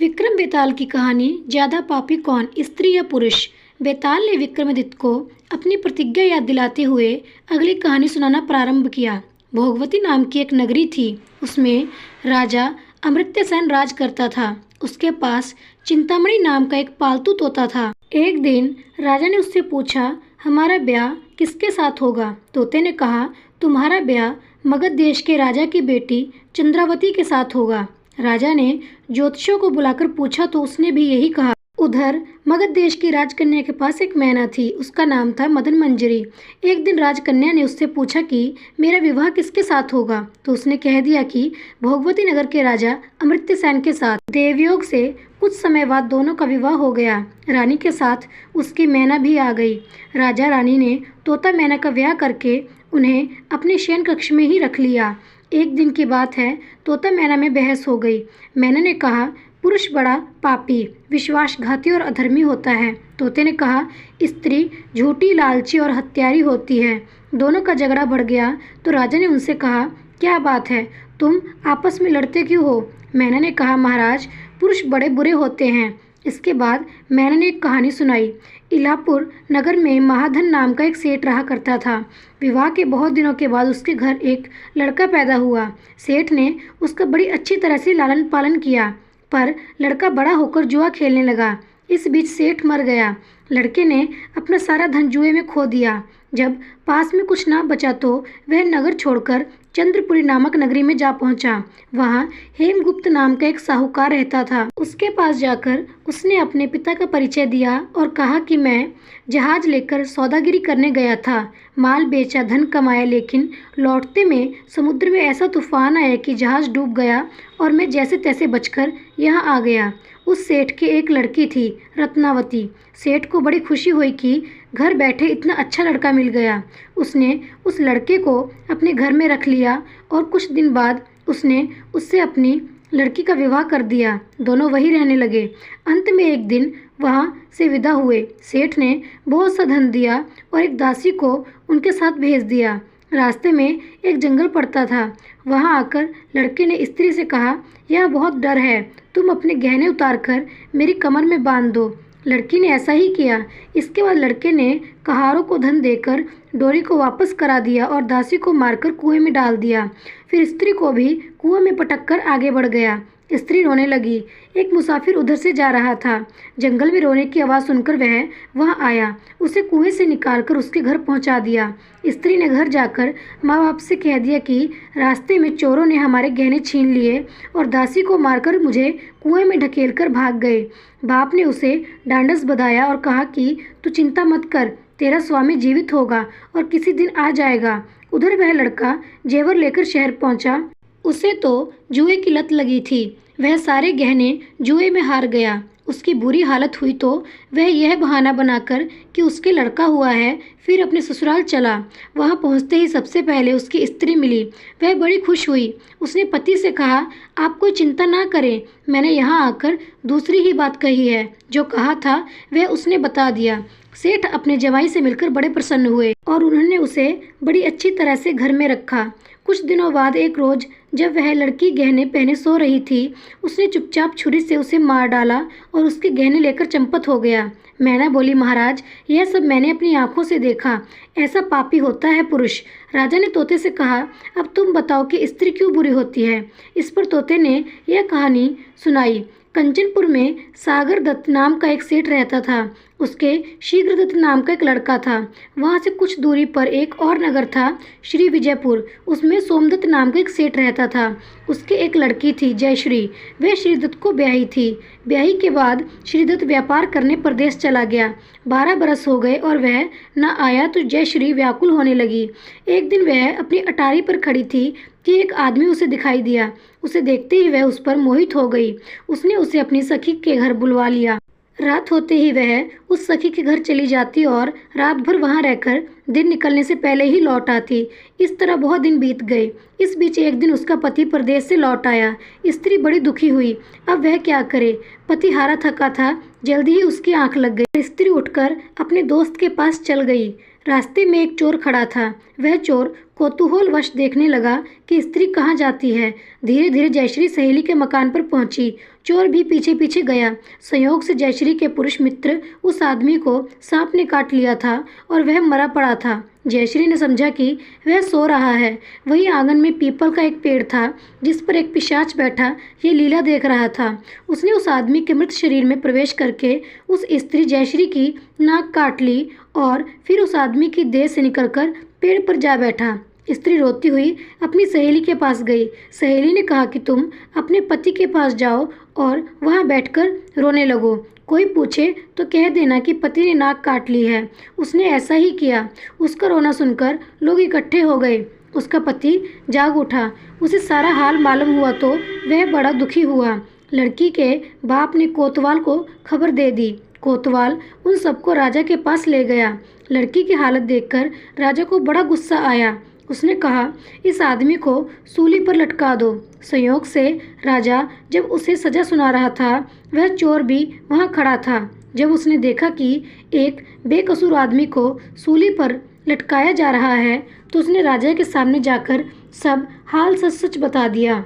विक्रम बेताल की कहानी ज्यादा पापी कौन, स्त्री या पुरुष। बेताल ने विक्रमादित्य को अपनी प्रतिज्ञा याद दिलाते हुए अगली कहानी सुनाना प्रारंभ किया। भोगवती नाम की एक नगरी थी। उसमें राजा अमर्त्यसेन राज करता था। उसके पास चिंतामणि नाम का एक पालतू तोता था। एक दिन राजा ने उससे पूछा, हमारा ब्याह किसके साथ होगा। तोते ने कहा, तुम्हारा ब्याह मगध देश के राजा की बेटी चंद्रावती के साथ होगा। राजा ने ज्योतिषियों को बुलाकर पूछा तो उसने भी यही कहा। उधर मगध देश की राजकन्या के पास एक मैना थी। उसका नाम था मदन मंजरी। एक दिन राजकन्या ने उससे पूछा कि मेरा विवाह किसके साथ होगा। तो उसने कह दिया कि भोगवती नगर के राजा अमर्त्यसेन के साथ। देवयोग से कुछ समय बाद दोनों का विवाह हो गया। रानी के साथ उसकी मैना भी आ गई। राजा रानी ने तोता मैना का ब्याह करके उन्हें अपने शयन कक्ष में ही रख लिया। एक दिन की बात है, तोता मैना में बहस हो गई। मैना ने कहा, पुरुष बड़ा पापी, विश्वासघाती और अधर्मी होता है। तोते ने कहा, स्त्री झूठी, लालची और हत्यारी होती है। दोनों का झगड़ा बढ़ गया तो राजा ने उनसे कहा, क्या बात है, तुम आपस में लड़ते क्यों हो। मैना ने कहा, महाराज, पुरुष बड़े बुरे होते हैं। इसके बाद मैना ने एक कहानी सुनाई। इलापुर नगर में महाधन नाम का एक सेठ रहा करता था। विवाह के बहुत दिनों के बाद उसके घर एक लड़का पैदा हुआ। सेठ ने उसका बड़ी अच्छी तरह से लालन पालन किया, पर लड़का बड़ा होकर जुआ खेलने लगा। इस बीच सेठ मर गया। लड़के ने अपना सारा धन जुए में खो दिया। जब पास में कुछ ना बचा तो वह नगर छोड़कर चंद्रपुरी नामक नगरी में जा पहुंचा। वहां हेमगुप्त नाम का एक साहूकार रहता था। उसके पास जाकर उसने अपने पिता का परिचय दिया और कहा कि मैं जहाज लेकर सौदागिरी करने गया था, माल बेचा, धन कमाया, लेकिन लौटते में समुद्र में ऐसा तूफान आया कि जहाज डूब गया और मैं जैसे तैसे बचकर यहाँ आ गया। उस सेठ की एक लड़की थी, रत्नावती। सेठ को बड़ी खुशी हुई कि घर बैठे इतना अच्छा लड़का मिल गया। उसने उस लड़के को अपने घर में रख लिया और कुछ दिन बाद उसने उससे अपनी लड़की का विवाह कर दिया। दोनों वहीं रहने लगे। अंत में एक दिन वहाँ से विदा हुए। सेठ ने बहुत सा धन दिया और एक दासी को उनके साथ भेज दिया। रास्ते में एक जंगल पड़ता था। वहाँ आकर लड़के ने स्त्री से कहा, यह बहुत डर है, तुम अपने गहने उतारकर मेरी कमर में बांध दो। लड़की ने ऐसा ही किया। इसके बाद लड़के ने कहारों को धन देकर डोरी को वापस करा दिया और दासी को मारकर कुएं में डाल दिया। फिर स्त्री को भी कुएं में पटककर आगे बढ़ गया। स्त्री रोने लगी। एक मुसाफिर उधर से जा रहा था। जंगल में रोने की आवाज़ सुनकर वह वहाँ आया। उसे कुएं से निकालकर उसके घर पहुँचा दिया। स्त्री ने घर जाकर माँ बाप से कह दिया कि रास्ते में चोरों ने हमारे गहने छीन लिए और दासी को मारकर मुझे कुएं में ढकेलकर भाग गए। बाप ने उसे डांडस बधाया और कहा कि तू चिंता मत कर, तेरा स्वामी जीवित होगा और किसी दिन आ जाएगा। उधर वह लड़का जेवर लेकर शहर पहुंचा। उसे तो जुए की लत लगी थी। वह सारे गहने जुए में हार गया। उसकी बुरी हालत हुई तो वह यह बहाना बनाकर कि उसके लड़का हुआ है, फिर अपने ससुराल चला। वहां पहुंचते ही सबसे पहले उसकी स्त्री मिली। वह बड़ी खुश हुई। उसने पति से कहा, आप कोई चिंता ना करें, मैंने यहाँ आकर दूसरी ही बात कही है। जो कहा था वह उसने बता दिया। सेठ अपने जवाई से मिलकर बड़े प्रसन्न हुए और उन्होंने उसे बड़ी अच्छी तरह से घर में रखा। कुछ दिनों बाद एक रोज जब वह लड़की गहने पहने सो रही थी, उसने चुपचाप छुरी से उसे मार डाला और उसके गहने लेकर चंपत हो गया। मैना बोली, महाराज, यह सब मैंने अपनी आंखों से देखा। ऐसा पापी होता है पुरुष। राजा ने तोते से कहा, अब तुम बताओ कि स्त्री क्यों बुरी होती है। इस पर तोते ने यह कहानी सुनाई। कंचनपुर में सागर दत्त नाम का एक सेठ रहता था। उसके शीघ्रदत्त नाम का एक लड़का था। वहाँ से कुछ दूरी पर एक और नगर था, श्री विजयपुर। उसमें सोमदत्त नाम का एक सेठ रहता था। उसकी एक लड़की थी, जयश्री। वह श्रीदत्त को ब्याही थी। ब्याही के बाद श्रीदत्त व्यापार करने प्रदेश चला गया। 12 बरस हो गए और वह न आया तो जयश्री व्याकुल होने लगी। एक दिन वह अपनी अटारी पर खड़ी थी कि एक आदमी उसे दिखाई दिया। उसे देखते ही वह उस पर मोहित हो गई। उसने उसे अपनी सखी के घर बुलवा लिया। रात होते ही वह उस सखी के घर चली जाती और रात भर वहां रहकर दिन निकलने से पहले ही लौट आती। इस तरह बहुत दिन बीत गए। इस बीच एक दिन उसका पति परदेश से लौट आया। स्त्री बड़ी दुखी हुई। अब वह क्या करे। पति हारा थका था। जल्दी ही उसकी आंख लग गई। स्त्री उठकर अपने दोस्त के पास चल गई। रास्ते में एक चोर खड़ा था। वह चोर कौतूहलवश देखने लगा कि स्त्री कहाँ जाती है। धीरे धीरे जयश्री सहेली के मकान पर पहुंची। चोर भी पीछे पीछे गया। संयोग से जयश्री के पुरुष मित्र उस आदमी को सांप ने काट लिया था और वह मरा पड़ा था। जयश्री ने समझा कि वह सो रहा है। वहीं आंगन में पीपल का एक पेड़ था जिस पर एक पिशाच बैठा ये लीला देख रहा था। उसने उस आदमी के मृत शरीर में प्रवेश करके उस स्त्री जयश्री की नाक काट ली और फिर उस आदमी की देह से निकलकर पेड़ पर जा बैठा। स्त्री रोती हुई अपनी सहेली के पास गई। सहेली ने कहा कि तुम अपने पति के पास जाओ और वहां बैठकर रोने लगो। कोई पूछे तो कह देना कि पति ने नाक काट ली है। उसने ऐसा ही किया। उसका रोना सुनकर लोग इकट्ठे हो गए। उसका पति जाग उठा। उसे सारा हाल मालूम हुआ तो वह बड़ा दुखी हुआ। लड़की के बाप ने कोतवाल को खबर दे दी। कोतवाल उन सबको राजा के पास ले गया। लड़की की हालत देखकर राजा को बड़ा गुस्सा आया। उसने कहा, इस आदमी को सूली पर लटका दो। संयोग से राजा जब उसे सजा सुना रहा था वह चोर भी वहां खड़ा था। जब उसने देखा कि एक बेकसूर आदमी को सूली पर लटकाया जा रहा है तो उसने राजा के सामने जाकर सब हाल सच सच बता दिया।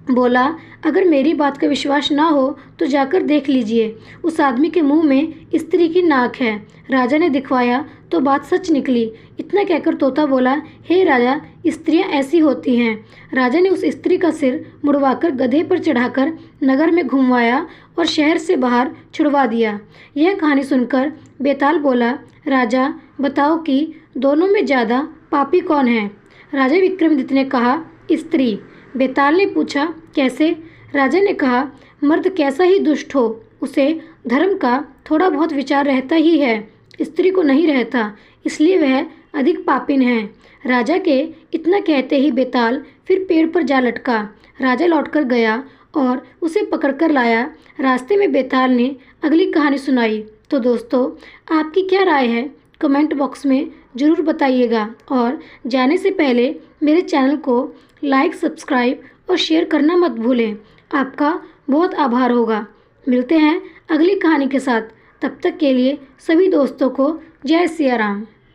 बोला, अगर मेरी बात का विश्वास ना हो तो जाकर देख लीजिए। उस आदमी के मुंह में स्त्री की नाक है। राजा ने दिखवाया तो बात सच निकली। इतना कहकर तोता बोला, हे राजा, स्त्रियां ऐसी होती हैं। राजा ने उस स्त्री का सिर मुड़वाकर गधे पर चढ़ाकर नगर में घुमवाया और शहर से बाहर छुड़वा दिया। यह कहानी सुनकर बेताल बोला, राजा बताओ कि दोनों में ज़्यादा पापी कौन है। राजा विक्रमादित्य ने कहा, स्त्री। बेताल ने पूछा, कैसे। राजा ने कहा, मर्द कैसा ही दुष्ट हो उसे धर्म का थोड़ा बहुत विचार रहता ही है, स्त्री को नहीं रहता, इसलिए वह अधिक पापिन है। राजा के इतना कहते ही बेताल फिर पेड़ पर जा लटका। राजा लौटकर गया और उसे पकड़कर लाया। रास्ते में बेताल ने अगली कहानी सुनाई। तो दोस्तों, आपकी क्या राय है कमेंट बॉक्स में ज़रूर बताइएगा और जाने से पहले मेरे चैनल को लाइक, सब्सक्राइब और शेयर करना मत भूलें। आपका बहुत आभार होगा। मिलते हैं अगली कहानी के साथ। तब तक के लिए सभी दोस्तों को जय सिया राम।